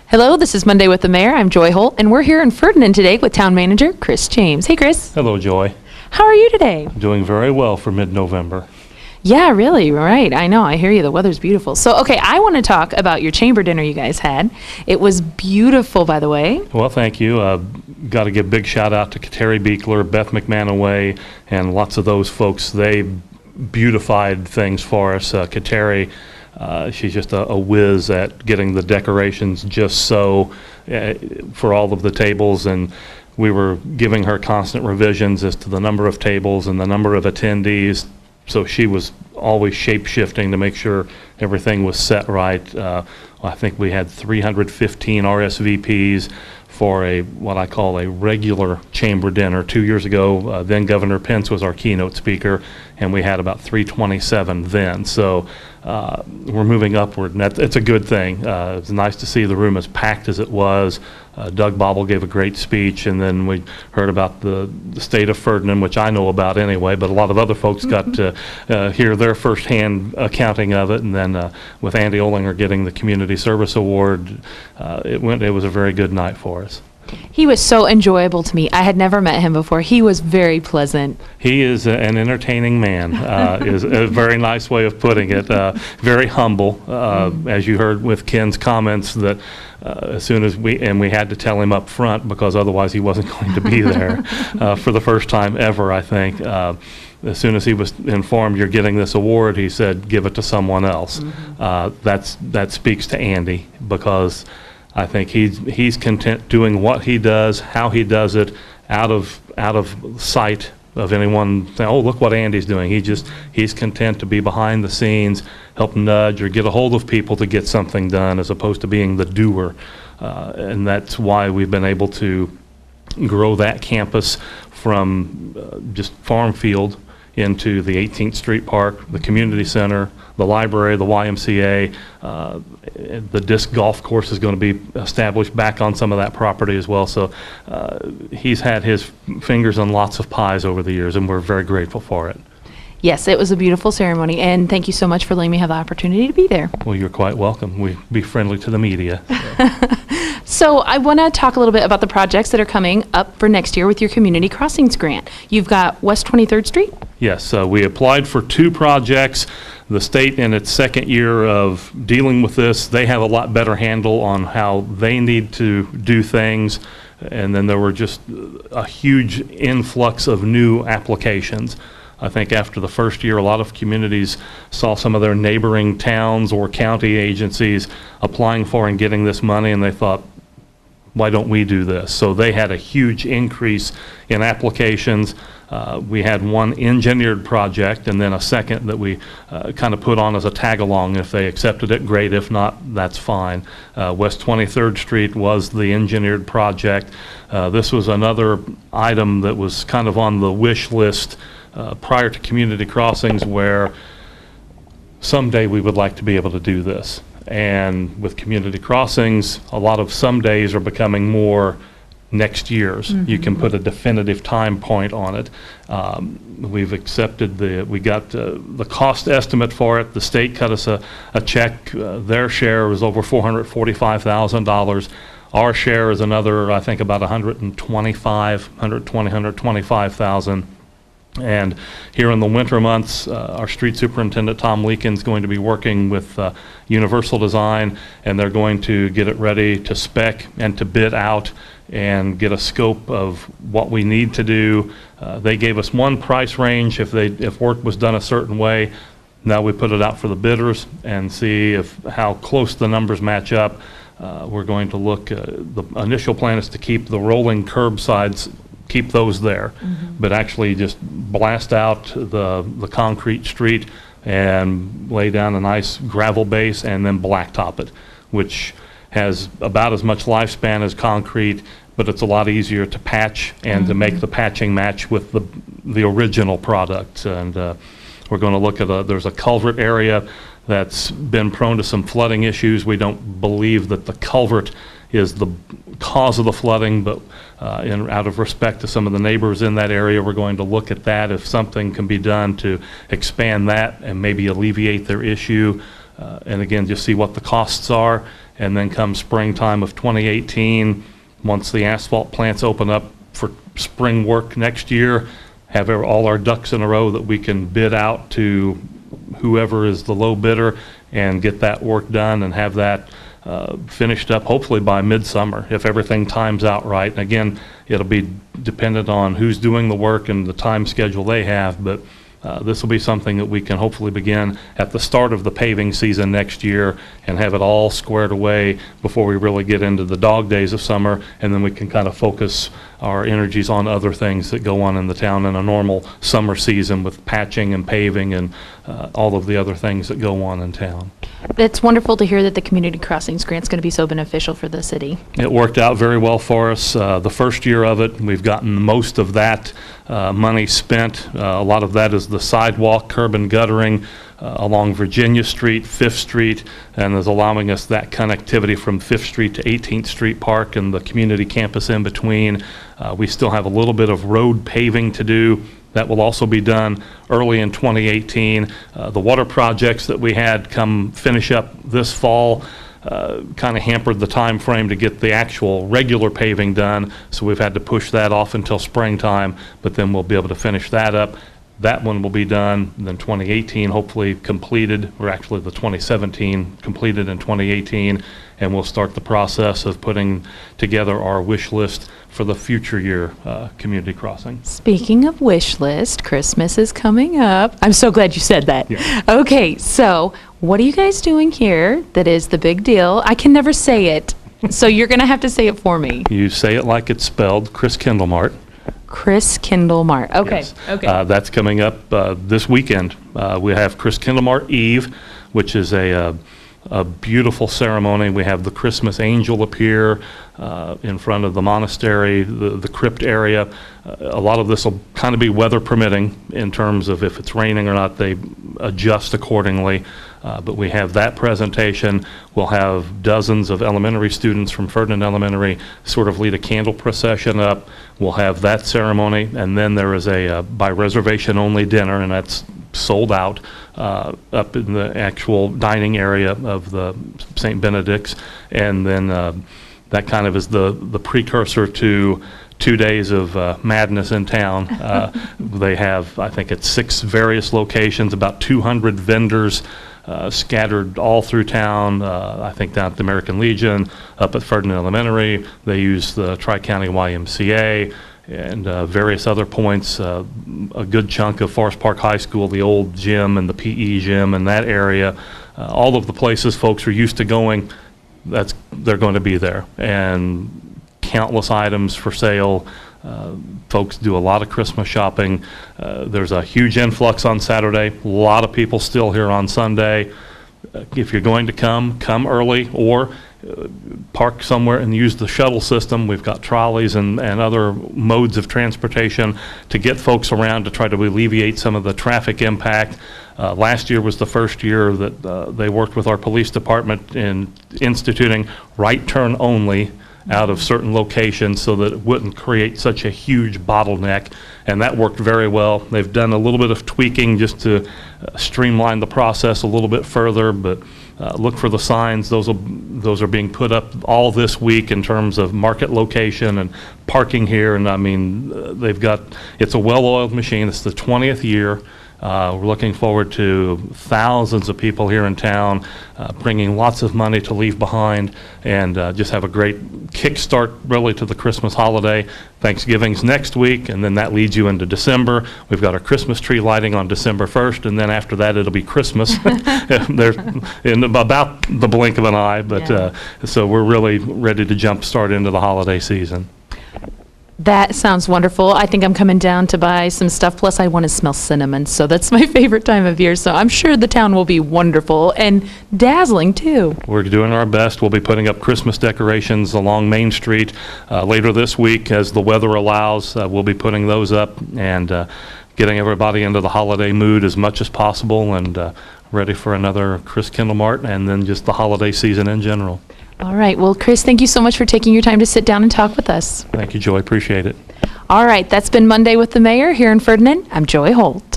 Hello, this is Monday with the Mayor. I'm Joy Holt, and we're here in Ferdinand today with Town Manager Chris James. Hey, Chris. Hello, Joy. How are you today? Doing very well for mid-November. Yeah, really, right. I know, I hear you. The weather's beautiful. So, okay, I want to talk about your chamber dinner you guys had. It was beautiful, by the way. Well, thank you. Got to give a big shout out to Kateri Beekler, Beth McManaway, and lots of those folks. They beautified things for us. Kateri, she's just a whiz at getting the decorations just so for all of the tables, and we were giving her constant revisions as to the number of tables and the number of attendees. So she was always shape-shifting to make sure everything was set right. I think we had 315 RSVPs for what I call a regular chamber dinner. 2 years ago, then Governor Pence was our keynote speaker, and we had about 327 then. So we're moving upward, and it's a good thing. It's nice to see the room as packed as it was. Doug Bobble gave a great speech, and then we heard about the state of Ferdinand, which I know about anyway, but a lot of other folks got to hear their firsthand accounting of it. And then with Andy Olinger getting the Community Service Award, it was a very good night for us. He was so enjoyable to me. I had never met him before. He was very pleasant. He is an entertaining man, is a very nice way of putting it. Very humble, as you heard with Ken's comments, that as soon as we had to tell him up front because otherwise he wasn't going to be there for the first time ever, I think. As soon as he was informed you're getting this award, he said, give it to someone else. That speaks to Andy, because I think he's content doing what he does, how he does it, out of sight of anyone saying, oh, look what Andy's doing. He's content to be behind the scenes, help nudge or get a hold of people to get something done, as opposed to being the doer. And that's why we've been able to grow that campus from just farm field into the 18th Street Park, the community center, the library, the YMCA. The disc golf course is going to be established back on some of that property as well. So he's had his fingers on lots of pies over the years, and we're very grateful for it. Yes, it was a beautiful ceremony, and thank you so much for letting me have the opportunity to be there. Well, you're quite welcome. We be friendly to the media. So I want to talk a little bit about the projects that are coming up for next year with your Community Crossings grant. You've got West 23rd Street? Yes, we applied for 2 projects. The state, in its second year of dealing with this, they have a lot better handle on how they need to do things. And then there were just a huge influx of new applications. I think after the first year, a lot of communities saw some of their neighboring towns or county agencies applying for and getting this money, and they thought, why don't we do this? So they had a huge increase in applications. We had one engineered project and then a second that we kind of put on as a tag-along. If they accepted it, great. If not, that's fine. West 23rd Street was the engineered project. This was another item that was kind of on the wish list prior to Community Crossings, where someday we would like to be able to do this. And with Community Crossings, a lot of some days are becoming more next year's. You can put a definitive time point on it. We've accepted we got the cost estimate for it. The state cut us a check. Their share was over $445,000. Our share is another, I think, about $125,000. And here in the winter months, our street superintendent, Tom Leakin, is going to be working with Universal Design, and they're going to get it ready to spec and to bid out and get a scope of what we need to do. They gave us one price range if work was done a certain way. Now we put it out for the bidders and see how close the numbers match up. We're going to look, the initial plan is to keep the rolling curbsides, keep those there, but actually just blast out the concrete street and lay down a nice gravel base and then blacktop it, which has about as much lifespan as concrete, but it's a lot easier to patch and to make the patching match with the original product. And we're going to look at there's a culvert area that's been prone to some flooding issues. We don't believe that the culvert is the cause of the flooding, but out of respect to some of the neighbors in that area, we're going to look at that, if something can be done to expand that and maybe alleviate their issue. and again, just see what the costs are. And then come springtime of 2018, once the asphalt plants open up for spring work next year, have all our ducks in a row that we can bid out to whoever is the low bidder and get that work done and have that finished up hopefully by midsummer if everything times out right. And again, it'll be dependent on who's doing the work and the time schedule they have, but this will be something that we can hopefully begin at the start of the paving season next year and have it all squared away before we really get into the dog days of summer, and then we can kind of focus our energies on other things that go on in the town in a normal summer season with patching and paving and all of the other things that go on in town. It's wonderful to hear that the Community Crossings grant's going to be so beneficial for the city. It worked out very well for us. The first year of it, we've gotten most of that money spent. A lot of that is the sidewalk, curb and guttering along Virginia Street, 5th Street, and is allowing us that connectivity from 5th Street to 18th Street Park and the community campus in between. We still have a little bit of road paving to do. That will also be done early in 2018. The water projects that we had come finish up this fall kind of hampered the time frame to get the actual regular paving done, so we've had to push that off until springtime, but then we'll be able to finish that up. That one will be done, and then 2018 hopefully completed, or actually the 2017 completed in 2018, and we'll start the process of putting together our wish list for the future year community crossing. Speaking of wish list, Christmas is coming up. I'm so glad you said that. Yeah. Okay, so what are you guys doing here that is the big deal? I can never say it, so you're going to have to say it for me. You say it like it's spelled, Chris Kindlemart. Chris Kindlemart. Okay. Yes. Okay. That's coming up this weekend. We have Chris Kindlemart Eve, which is a beautiful ceremony. We have the Christmas angel appear in front of the monastery, the crypt area. A lot of this will kind of be weather permitting in terms of if it's raining or not, they adjust accordingly. But we have that presentation. We'll have dozens of elementary students from Ferdinand Elementary sort of lead a candle procession up. We'll have that ceremony, and then there is a by reservation only dinner, and that's sold out up in the actual dining area of the St. Benedict's. And then that kind of is the precursor to 2 days of madness in town. They have, I think, at 6 various locations, about 200 vendors scattered all through town. I think down at the American Legion, up at Ferdinand Elementary. They use the Tri-County YMCA and various other points. A good chunk of Forest Park High School, the old gym and the PE gym in that area. All of the places folks are used to going, they're going to be there. And countless items for sale. Folks do a lot of Christmas shopping. There's a huge influx on Saturday. A lot of people still here on Sunday. If you're going to come early or park somewhere and use the shuttle system. We've got trolleys and other modes of transportation to get folks around to try to alleviate some of the traffic impact. Last year was the first year that they worked with our police department in instituting right turn only out of certain locations so that it wouldn't create such a huge bottleneck, and that worked very well. They've done a little bit of tweaking just to streamline the process a little bit further, but look for the signs. Those are being put up all this week in terms of market location and parking here, and I mean, it's a well-oiled machine. It's the 20th year. We're looking forward to thousands of people here in town, bringing lots of money to leave behind, and just have a great kickstart really to the Christmas holiday. Thanksgiving's next week, and then that leads you into December. We've got our Christmas tree lighting on December 1st, and then after that it'll be Christmas. They're in about the blink of an eye, but so we're really ready to jump start into the holiday season. That sounds wonderful. I think I'm coming down to buy some stuff. Plus, I want to smell cinnamon, so that's my favorite time of year. So I'm sure the town will be wonderful and dazzling, too. We're doing our best. We'll be putting up Christmas decorations along Main Street later this week as the weather allows. We'll be putting those up and getting everybody into the holiday mood as much as possible and ready for another Chris Kindlemart and then just the holiday season in general. All right. Well, Chris, thank you so much for taking your time to sit down and talk with us. Thank you, Joy. Appreciate it. All right. That's been Monday with the Mayor here in Ferdinand. I'm Joy Holt.